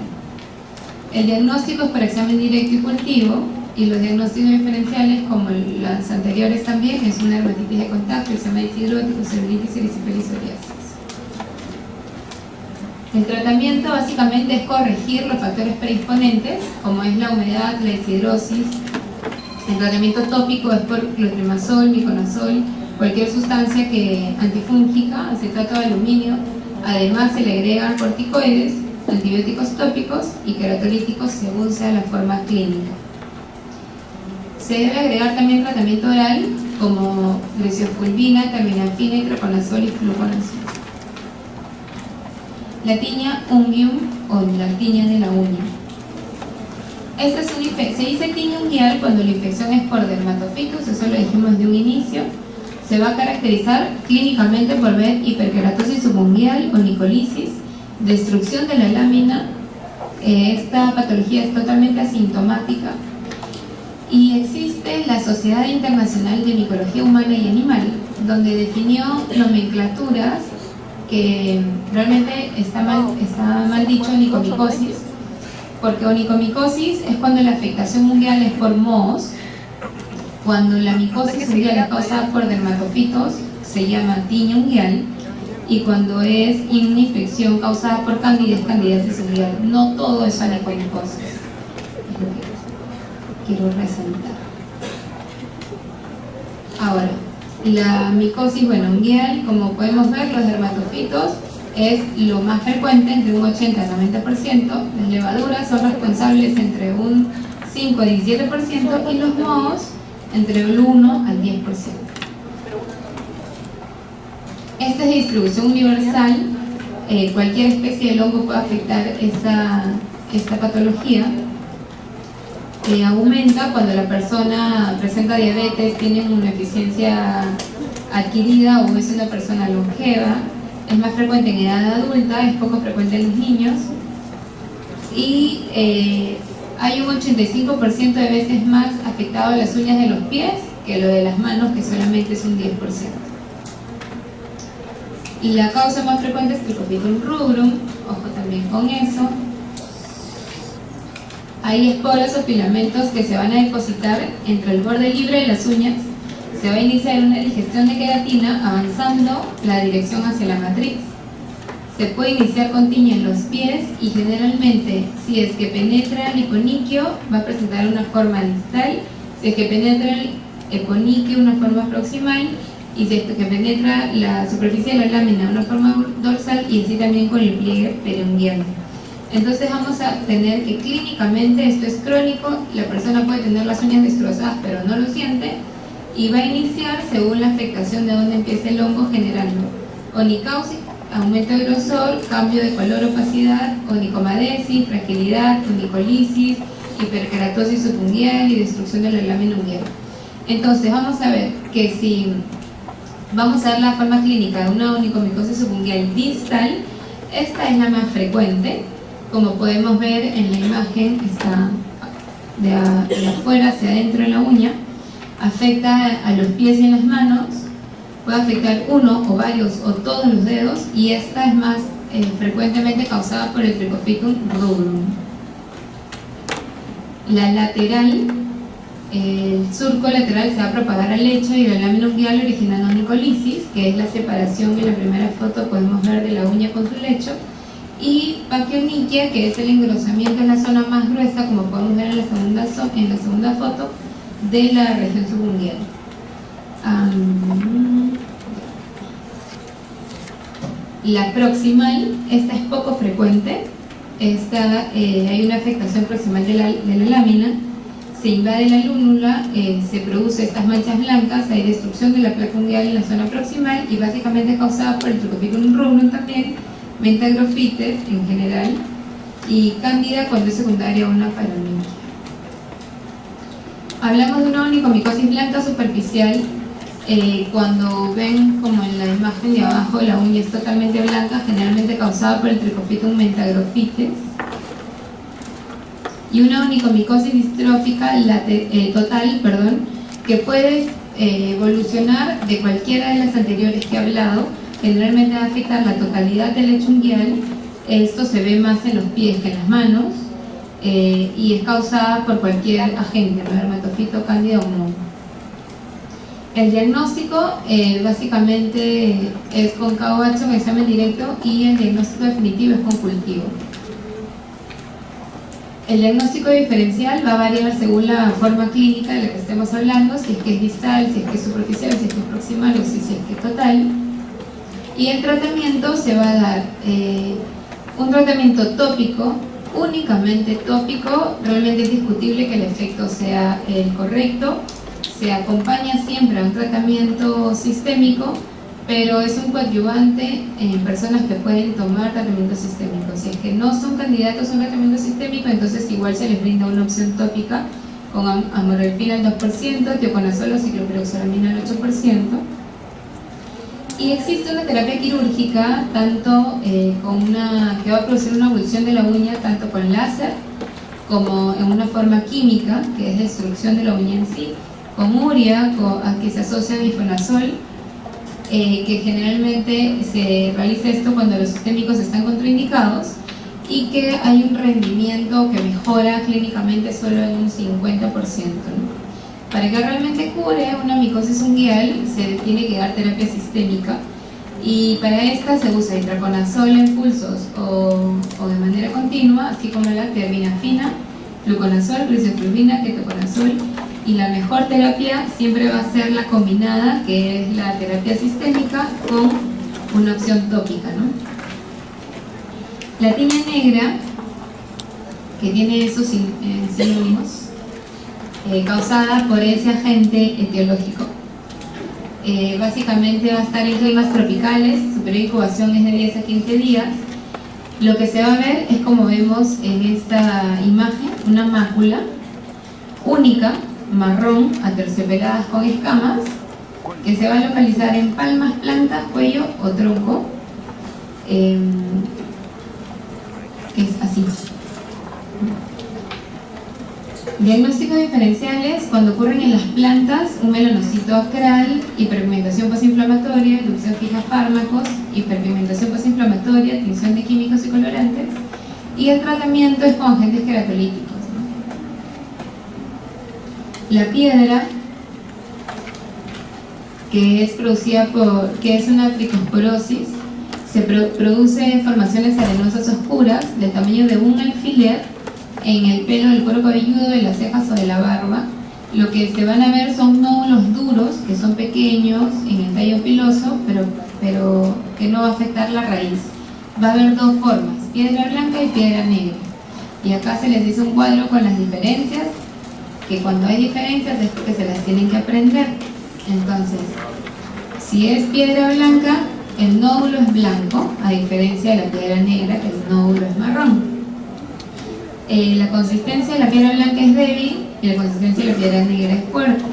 El diagnóstico es por examen directo y cultivo, y los diagnósticos diferenciales, como las anteriores también, es una dermatitis de contacto, eczema deshidrótico, celulitis, erisipela y psoriasis. El tratamiento básicamente es corregir los factores predisponentes, como es la humedad, la deshidrosis. El tratamiento tópico es por clotrimazol, miconazol, cualquier sustancia antifúngica, acetato de aluminio. Además se le agregan corticoides, antibióticos tópicos y queratolíticos según sea la forma clínica. Se debe agregar también tratamiento oral como glesiofulvina, terminafina, itraconazol y fluconazol. La tiña unguium o la tiña de la uña. Esta es se dice tiña unguial cuando la infección es por dermatofitos, eso lo dijimos de un inicio. Se va a caracterizar clínicamente por ver hiperkeratosis subunguial o nicolisis, destrucción de la lámina. Esta patología es totalmente asintomática y existe la Sociedad Internacional de Micología Humana y Animal, donde definió nomenclaturas que realmente está mal dicho onicomicosis, porque onicomicosis es cuando la afectación unguial es por mohos, cuando la micosis unguial es causada por dermatofitos se llama tiña unguial, y cuando es una infección causada por candidiasis unguial. No todo es onicomicosis, es lo que quiero resaltar. Ahora, la micosis unguial, como podemos ver, los dermatofitos es lo más frecuente, entre un 80 al 90%. Las levaduras son responsables entre un 5 al 17% y los mohos entre el 1 al 10%. Esta es de distribución universal. Cualquier especie del hongo puede afectar esta patología. Aumenta cuando la persona presenta diabetes, tiene una deficiencia adquirida o es una persona longeva. Es más frecuente en edad adulta, es poco frecuente en los niños. Y hay un 85% de veces más afectado a las uñas de los pies que lo de las manos, que solamente es un 10%. Y la causa más frecuente es Trichofitum rubrum, ojo también con eso. Hay esporas o filamentos que se van a depositar entre el borde libre de las uñas. Se va a iniciar una digestión de queratina avanzando la dirección hacia la matriz. Se puede iniciar con tiña en los pies y generalmente, si es que penetra el hiponiquio, va a presentar una forma distal. Si es que penetra el eponiquio, una forma proximal. Y si es que penetra la superficie de la lámina, una forma dorsal, y así también con el pliegue periunguial. Entonces vamos a tener que clínicamente esto es crónico, la persona puede tener las uñas destrozadas pero no lo siente, y va a iniciar según la afectación de donde empiece el hongo, generando onicausis, aumento de grosor, cambio de color, opacidad, onicomadesis, fragilidad, onicolisis, hiperkeratosis subunguial y destrucción de la lámina unguial. Entonces vamos a ver que si vamos a ver la forma clínica de una onicomicosis subunguial distal, esta es la más frecuente. Como podemos ver en la imagen, está de afuera hacia adentro en la uña, afecta a los pies y en las manos, puede afectar uno o varios o todos los dedos, y esta es más frecuentemente causada por el Trichofitum rubrum. La lateral, el surco lateral se va a propagar al lecho y la lámina unguial originando onicolisis, que es la separación en la primera foto podemos ver de la uña con su lecho, y paquioniquia, que es el engrosamiento en la zona más gruesa, como podemos ver en la segunda foto, de la región subunguial. La proximal, esta es poco frecuente. Hay una afectación proximal de la lámina, se invade la lúnula, se produce estas manchas blancas, hay destrucción de la placa unguial en la zona proximal y básicamente es causada por el Trichofitum rubrum también, mentagrofites en general, y cándida cuando es secundaria a una paroniquia. Hablamos de una onicomicosis blanca superficial. Cuando ven como en la imagen de abajo la uña es totalmente blanca, generalmente causada por el Trichofitum mentagrofites. Y una onicomicosis distrófica total, que puede evolucionar de cualquiera de las anteriores que he hablado. Generalmente va a afectar la totalidad del lecho unguial. Esto se ve más en los pies que en las manos, y es causada por cualquier agente, dermatofito, cándida o moho. El diagnóstico básicamente es con KOH, un examen directo, y el diagnóstico definitivo es con cultivo. El diagnóstico diferencial va a variar según la forma clínica de la que estemos hablando, si es que es distal, si es que es superficial, si es que es proximal o si es que es total. Y el tratamiento se va a dar un tratamiento tópico únicamente tópico, realmente es discutible que el efecto sea el correcto. Se acompaña siempre a un tratamiento sistémico, pero es un coadyuvante en personas que pueden tomar tratamiento sistémico. Si es que no son candidatos a un tratamiento sistémico, entonces igual se les brinda una opción tópica con amorelfil al 2%, teoconazol o ciclopiroxalamina al 8%. Y existe una terapia quirúrgica tanto que va a producir una evolución de la uña tanto con láser como en una forma química, que es destrucción de la uña en sí, con urea, a que se asocia a difenazol, que generalmente se realiza esto cuando los sistémicos están contraindicados y que hay un rendimiento que mejora clínicamente solo en un 50%, ¿no? Para que realmente cure una micosis unguial se tiene que dar terapia sistémica, y para esta se usa itraconazol en pulsos o de manera continua, así como la terbinafina, fluconazol, crisofulvina, ketoconazol, y la mejor terapia siempre va a ser la combinada, que es la terapia sistémica con una opción tópica, ¿no? La tiña negra, que tiene esos sinónimos, causada por ese agente etiológico. Básicamente va a estar en climas tropicales, su periodo de incubación es de 10 a 15 días. Lo que se va a ver es, como vemos en esta imagen, una mácula única, marrón, aterciopeladas con escamas, que se va a localizar en palmas, plantas, cuello o tronco. Es así. Diagnósticos diferenciales: cuando ocurren en las plantas, un melanocito acral, hiperpigmentación postinflamatoria, erupción fija a fármacos, hiperpigmentación postinflamatoria, tinción de químicos y colorantes, y el tratamiento es con agentes queratolíticos, ¿no? La piedra, que es producida que es una tricosporosis, se produce formaciones arenosas oscuras del tamaño de un alfiler en el pelo del cuero cabelludo, de las cejas o de la barba. Lo que se van a ver son nódulos duros, que son pequeños en el tallo piloso, pero que no va a afectar la raíz. Va a haber dos formas, piedra blanca y piedra negra. Y acá se les dice un cuadro con las diferencias, que cuando hay diferencias es porque se las tienen que aprender. Entonces, si es piedra blanca, el nódulo es blanco, a diferencia de la piedra negra, que el nódulo es marrón. La consistencia de la piedra blanca es débil y la consistencia de la piedra negra es fuerte.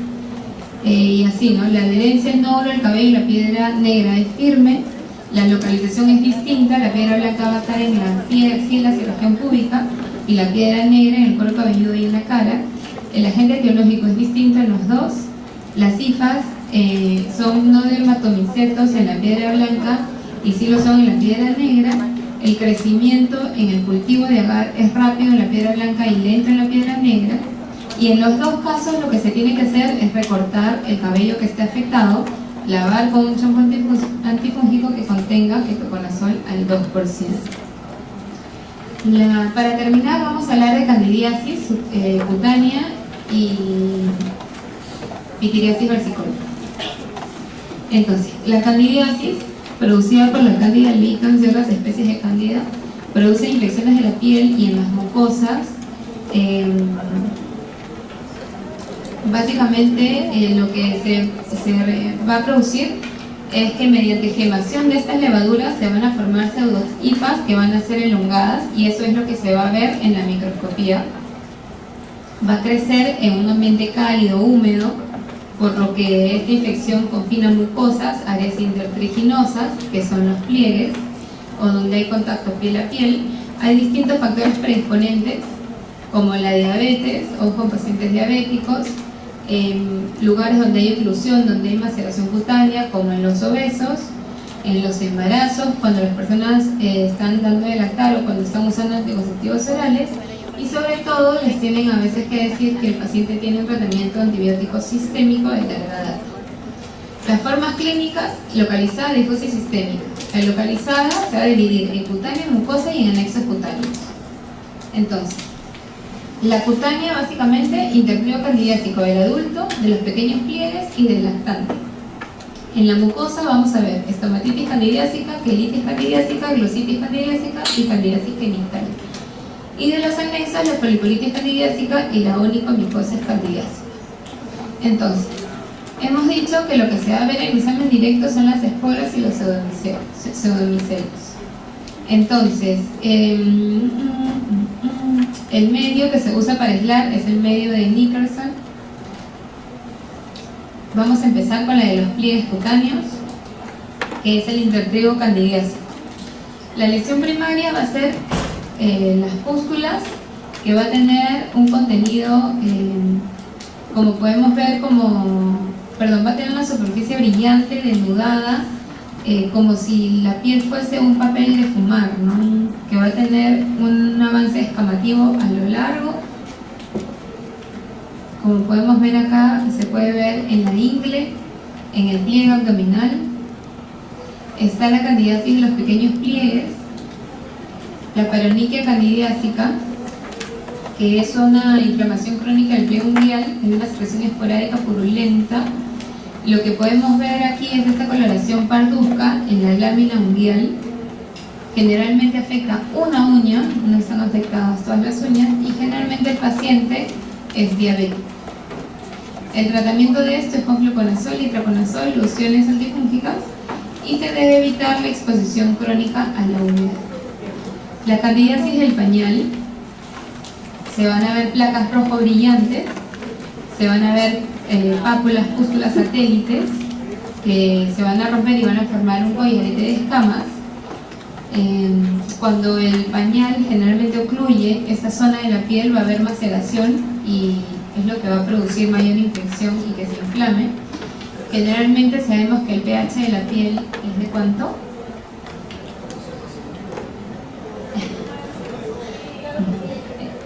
Y así, ¿no? La adherencia del nódulo del cabello y la piedra negra es firme, la localización es distinta, la piedra blanca va a estar en la axilas y región púbica, y la piedra negra en el cuero cabelludo y en la cara. El agente etiológico es distinto en los dos. Las hifas son no dermatomicetos en la piedra blanca y sí lo son en la piedra negra. El crecimiento en el cultivo de agar es rápido en la piedra blanca y lento en la piedra negra. Y en los dos casos lo que se tiene que hacer es recortar el cabello que esté afectado, lavar con un champú antifúngico que contenga ketoconazol al 2%. Para terminar, vamos a hablar de candidiasis cutánea y pitiriasis versicolor. Entonces, la candidiasis, producida por la Candida albicans y otras especies de Candida, produce infecciones de la piel y en las mucosas. Básicamente lo que se va a producir es que mediante gemación de estas levaduras se van a formar pseudohipas que van a ser elongadas, y eso es lo que se va a ver en la microscopía. Va a crecer en un ambiente cálido, húmedo, por lo que esta infección confina mucosas, áreas intertriginosas, que son los pliegues, o donde hay contacto piel a piel. Hay distintos factores predisponentes, como la diabetes, ojo en pacientes diabéticos, en lugares donde hay oclusión, donde hay maceración cutánea, como en los obesos, en los embarazos, cuando las personas están dando de lactar o cuando están usando anticonceptivos orales, y sobre todo les tienen a veces que decir que el paciente tiene un tratamiento antibiótico sistémico de larga data. Las formas clínicas: localizada, difusa y sistémica. La localizada se va a dividir en cutánea, mucosa y en anexos cutáneos. Entonces, la cutánea básicamente interflujo candidiásico del adulto, de los pequeños pliegues y del lactante. En la mucosa vamos a ver estomatitis candidiásica, quelitis candidiásica, glositis candidiásica y candidiasis genital. Y de los anexos, la polipolitis candidiásica y la onicomicosis candidiásica. Entonces, hemos dicho que lo que se va a ver en el examen directo son las esporas y los pseudomicelios. Entonces, el medio que se usa para aislar es el medio de Nickerson. Vamos a empezar con la de los pliegues cutáneos, que es el intertrigo candidiásico. La lesión primaria va a ser las pústulas, que va a tener un contenido, como podemos ver, va a tener una superficie brillante, desnudada, como si la piel fuese un papel de fumar, ¿no? Que va a tener un avance escamativo a lo largo. Como podemos ver acá, se puede ver en la ingle, en el pliegue abdominal. Está la candidiasis de los pequeños pliegues, la paroniquia candidiásica, que es una inflamación crónica del pliegue unguial en una secreción esporádica purulenta. Lo que podemos ver aquí es esta coloración parduzca en la lámina unguial. Generalmente afecta una uña, no están afectadas todas las uñas, y generalmente el paciente es diabético. El tratamiento de esto es con fluconazol y itraconazol, lociones antifúngicas, y se debe evitar la exposición crónica a la humedad. La candidiasis del pañal, se van a ver placas rojo brillantes, se van a ver pápulas, pústulas satélites que se van a romper y van a formar un collarete de escamas. Cuando el pañal generalmente ocluye esta zona de la piel, va a haber maceración y es lo que va a producir mayor infección y que se inflame. Generalmente sabemos que el pH de la piel es de ¿cuánto?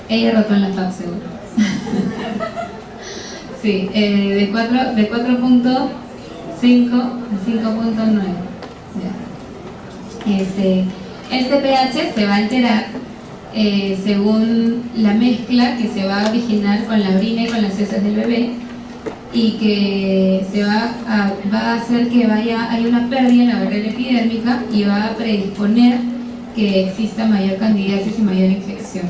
Ella rotó en la FAB seguro. Sí, de 4.5 a 5.9. Este pH se va a alterar según la mezcla que se va a originar con la orina y con las heces del bebé, y que va a hacer que hay una pérdida en la barrera epidérmica y va a predisponer que exista mayor candidiasis y mayor infección.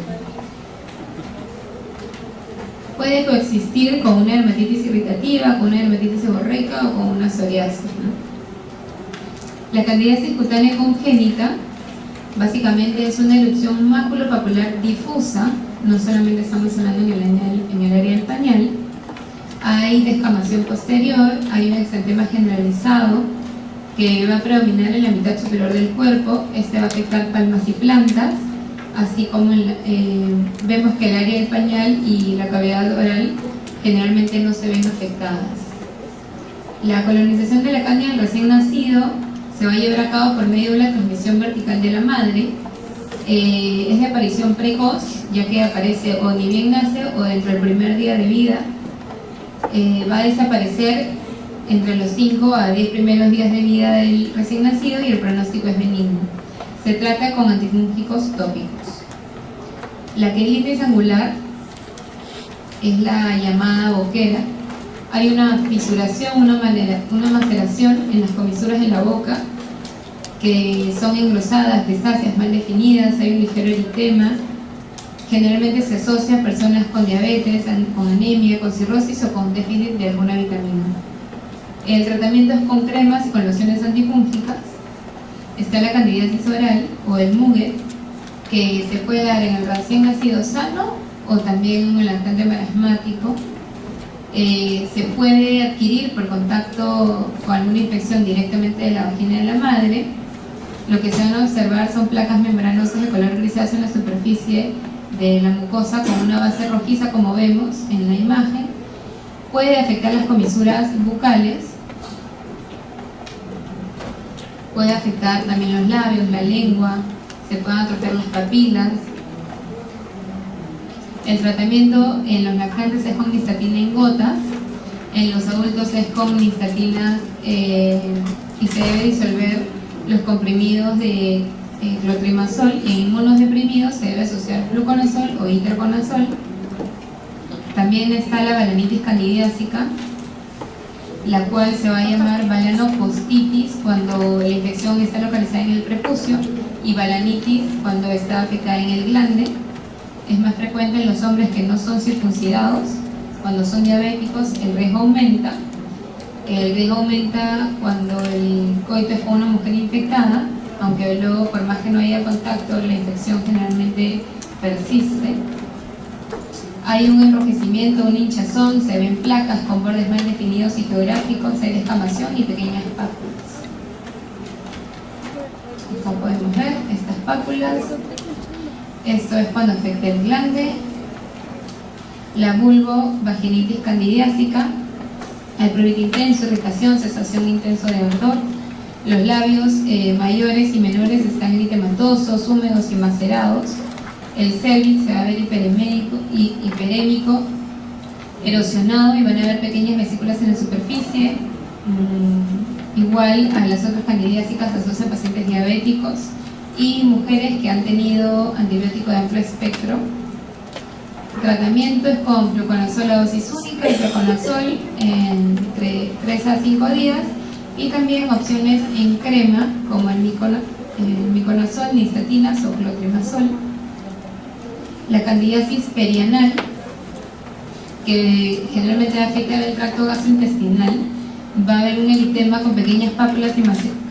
Puede coexistir con una dermatitis irritativa, con una dermatitis seborreica o con una psoriasis, ¿no? La candidiasis cutánea congénita básicamente es una erupción maculopapular difusa, no solamente estamos hablando en el área del pañal. Hay descamación posterior, hay un exantema generalizado que va a predominar en la mitad superior del cuerpo. Este va a afectar palmas y plantas, así como vemos que el área del pañal y la cavidad oral generalmente no se ven afectadas. La colonización de la cándida del recién nacido se va a llevar a cabo por medio de la transmisión vertical de la madre. Es de aparición precoz, ya que aparece o ni bien nace o dentro del primer día de vida. Va a desaparecer entre los 5 a 10 primeros días de vida del recién nacido y el pronóstico es benigno. Se trata con antifúngicos tópicos. La querilitis angular es la llamada boquera. Hay una fisuración, una maceración en las comisuras de la boca que son engrosadas, grisáceas, mal definidas, hay un ligero eritema. Generalmente se asocia a personas con diabetes, con anemia, con cirrosis o con déficit de alguna vitamina. El tratamiento es con cremas y con lociones antifúngicas. Está la candidiasis oral o el mugue, que se puede dar en el recién nacido sano o también en el lactante marasmático. Se puede adquirir por contacto con alguna infección directamente de la vagina de la madre. Lo que se van a observar son placas membranosas de color grisáceo en la superficie de la mucosa con una base rojiza, como vemos en la imagen. Puede afectar las comisuras bucales, puede afectar también los labios, la lengua, se pueden atrofiar las papilas. El tratamiento en los lactantes es con nistatina en gotas, en los adultos es con nistatina y se debe disolver los comprimidos de clotrimazol, y en inmunodeprimidos se debe asociar fluconazol o itraconazol. También está la balanitis candidiásica, la cual se va a llamar balanopostitis cuando la infección está localizada en el prepucio y balanitis cuando está afectada en el glande. es más frecuente en los hombres que no son circuncidados. Cuando son diabéticos, el riesgo aumenta. El riesgo aumenta cuando el coito es con una mujer infectada, aunque luego, por más que no haya contacto, la infección generalmente persiste. Hay un enrojecimiento, un hinchazón, se ven placas con bordes mal definidos y geográficos, hay descamación y pequeñas pápulas. Acá podemos ver estas pápulas. Esto es cuando afecta el glande. La vulvovaginitis candidiásica, hay prurito intenso, irritación, cesación intenso de ardor. Los labios mayores y menores están eritematosos, húmedos y macerados. El cervix se va a ver hiperémico, erosionado, y van a haber pequeñas vesículas en la superficie. Igual a las otras candidiásicas se asocian pacientes diabéticos y mujeres que han tenido antibiótico de amplio espectro. El tratamiento es con fluconazol a dosis única y fluconazol entre 3 a 5 días, y también opciones en crema como el miconazol, nistatinas o clotrimazol. La candidiasis perianal, que generalmente afecta el tracto gastrointestinal, va a haber un eritema con pequeñas pápulas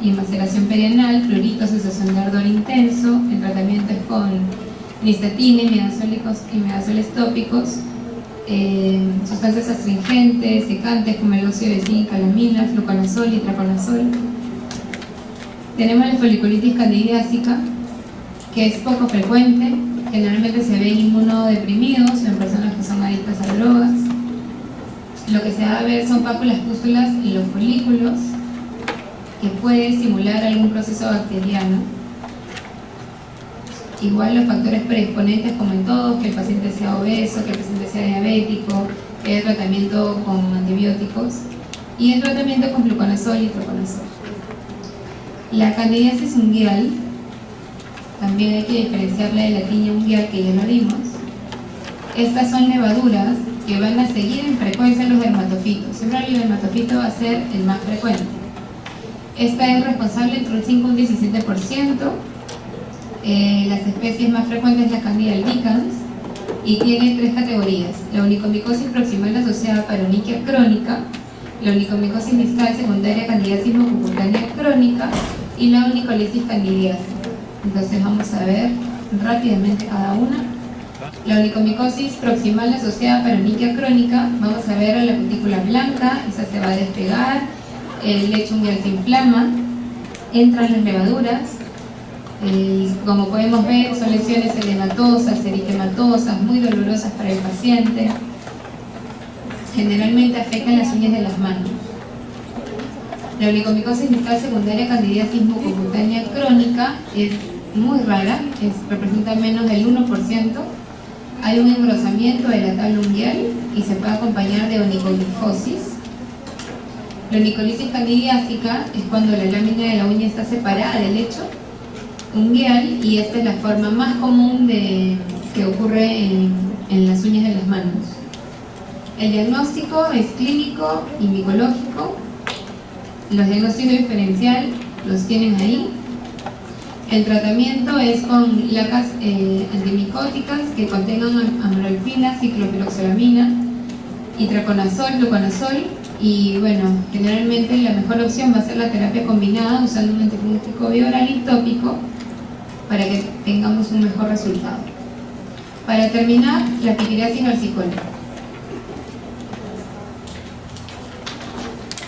y maceración perianal, prurito, sensación de ardor intenso. El tratamiento es con nistatina, imidazoles tópicos, sustancias astringentes, secantes como el óxido de zinc, calamina, fluconazol y traconazol. Tenemos la foliculitis candidiásica, que es poco frecuente. Generalmente se ve en inmunodeprimidos o en personas que son adictas a drogas. Lo que se va a ver son pápulas pústulas en los folículos, que puede simular algún proceso bacteriano. Igual los factores predisponentes, como en todos, que el paciente sea obeso, que el paciente sea diabético, el tratamiento con antibióticos y el tratamiento con fluconazol y troconazol. La candidiasis unguial, también hay que diferenciarla de la tiña unguial, que ya lo vimos. Estas son levaduras que van a seguir en frecuencia en los dermatofitos. Siempre el dermatofito va a ser el más frecuente. Esta es responsable entre un 5 y un 17%. Las especies más frecuentes es la Candida albicans y tiene 3 categorías: la onicomicosis proximal asociada a paronychia crónica, la onicomicosis distal secundaria candidiasis mucocutánea crónica y la onicolisis candidiásica. Entonces vamos a ver rápidamente cada una. La onicomicosis proximal asociada a paronychia crónica, vamos a ver a la cutícula blanca, esa se va a despegar, el lecho unguial se inflama, entran las levaduras. Como podemos ver, son lesiones edematosas, eritematosas, muy dolorosas para el paciente. Generalmente afectan las uñas de las manos. La onicomicosis distal secundaria candidiasis mucocutánea crónica es muy rara, representa menos del 1%. Hay un engrosamiento de la tabla unguial y se puede acompañar de onicomicosis. La onicolisis candidiásica es cuando la lámina de la uña está separada del lecho unguial, y esta es la forma más común que ocurre en las uñas de las manos. El diagnóstico es clínico y micológico. Los diagnósticos diferencial los tienen ahí. El tratamiento es con lacas antimicóticas que contengan amlodipina, ciclopiroxalamina y traconazol, fluconazol. Y bueno, generalmente la mejor opción va a ser la terapia combinada usando un antifúngico bioral y tópico para que tengamos un mejor resultado. Para terminar, la pityriasis versicolor.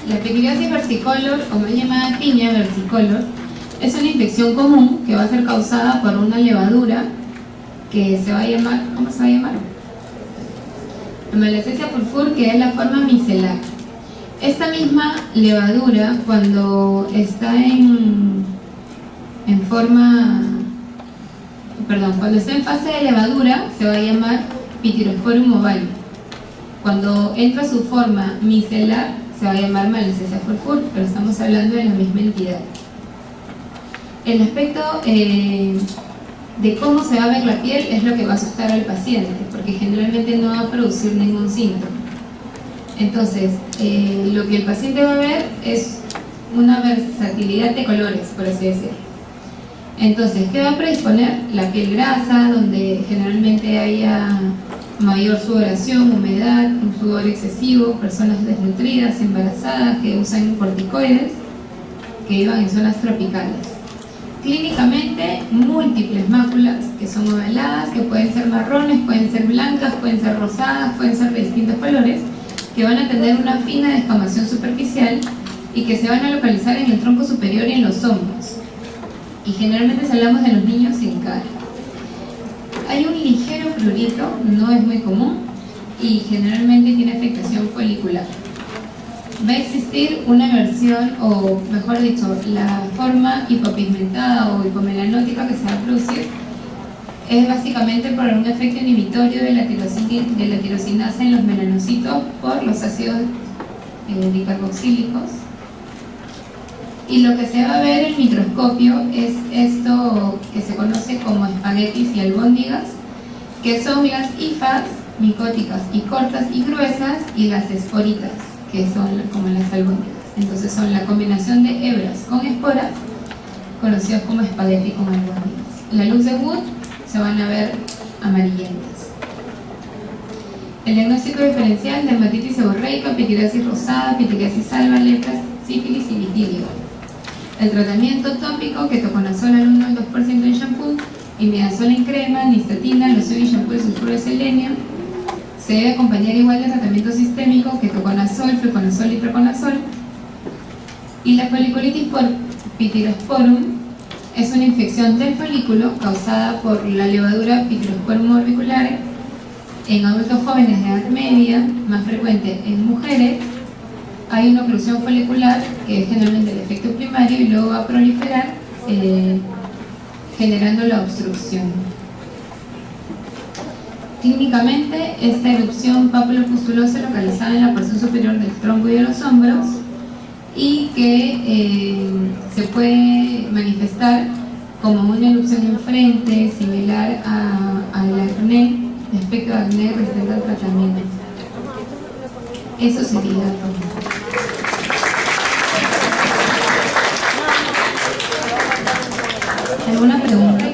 La pityriasis versicolor, o llamada tiña versicolor, es una infección común que va a ser causada por una levadura que se va a llamar, ¿cómo se va a llamar? Malassezia furfur, que es la forma micelar. Esta misma levadura, cuando está cuando está en fase de levadura, se va a llamar Pityrosporum ovale. Cuando entra a su forma micelar, se va a llamar Malassezia furfur, pero estamos hablando de la misma entidad. El aspecto de cómo se va a ver la piel es lo que va a asustar al paciente, porque generalmente no va a producir ningún síntoma. Entonces, lo que el paciente va a ver es una versatilidad de colores, por así decirlo. Entonces, ¿qué va a predisponer? La piel grasa, donde generalmente haya mayor sudoración, humedad, un sudor excesivo, personas desnutridas, embarazadas que usan corticoides, que vivan en zonas tropicales. Clínicamente, múltiples máculas que son ovaladas, que pueden ser marrones, pueden ser blancas, pueden ser rosadas, pueden ser de distintos colores, que van a tener una fina descamación superficial y que se van a localizar en el tronco superior y en los hombros. Y generalmente si hablamos de los niños sin cara. Hay un ligero prurito, no es muy común, y generalmente tiene afectación folicular. Va a existir una versión, o mejor dicho, la forma hipopigmentada o hipomelanótica que se va a producir es básicamente por un efecto inhibitorio de la tirosinasa en los melanocitos por los ácidos dicarboxílicos. Y lo que se va a ver en microscopio es esto que se conoce como espaguetis y albóndigas, que son las hifas micóticas y cortas y gruesas, y las esporitas, que son como las albóndigas. Entonces son la combinación de hebras con esporas, conocidos como espagueti con albóndigas. La luz de Wood se van a ver amarillentas. El diagnóstico diferencial de dermatitis seborreica, pityriasis rosada, pityriasis alba, lepra, sífilis y vitíligo. El tratamiento tópico, ketoconazol al 1 al 2% en shampoo, imidazol en crema, nistatina, loción y shampoo de sulfuro de selenio. Se debe acompañar igual de tratamiento sistémico, ketoconazol, fluconazol y proconazol. Y la folicolitis por Pityrosporum es una infección del folículo causada por la levadura Pityrosporum orbiculare en adultos jóvenes de edad media, más frecuente en mujeres. Hay una oclusión folicular que es generalmente el efecto primario y luego va a proliferar generando la obstrucción. Clínicamente, esta erupción papulopustulosa localizada en la porción superior del tronco y de los hombros, y que se puede manifestar como una erupción en frente similar al acné, aspecto de acné resistente al tratamiento. Eso sería todo. ¿Alguna pregunta?